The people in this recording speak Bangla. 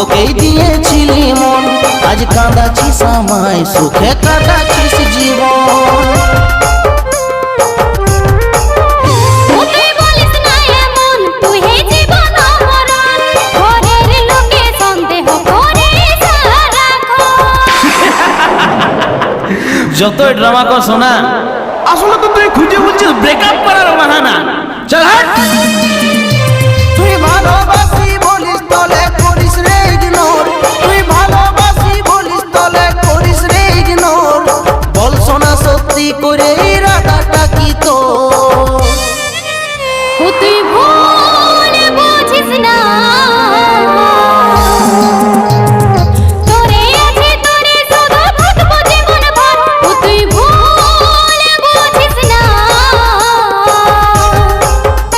তোকেই দিয়েছিলি মন, আজ কাঁদাছিস আমায় সুখে কাটাছিস জীবন। যতই ড্রামা কর শোনা, আসলে তো তুই খুঁজে বলছিস ব্রেকআপ করার বাহানা। চল হাট। তুই ভালোবাসি বলিস তলে করিস রে ইগনোর, তুই ভালোবাসি বলিস তলে করিস রে ইগনোর। বল শোনা সত্যি করে ইরাদাটা কি তোর? তুই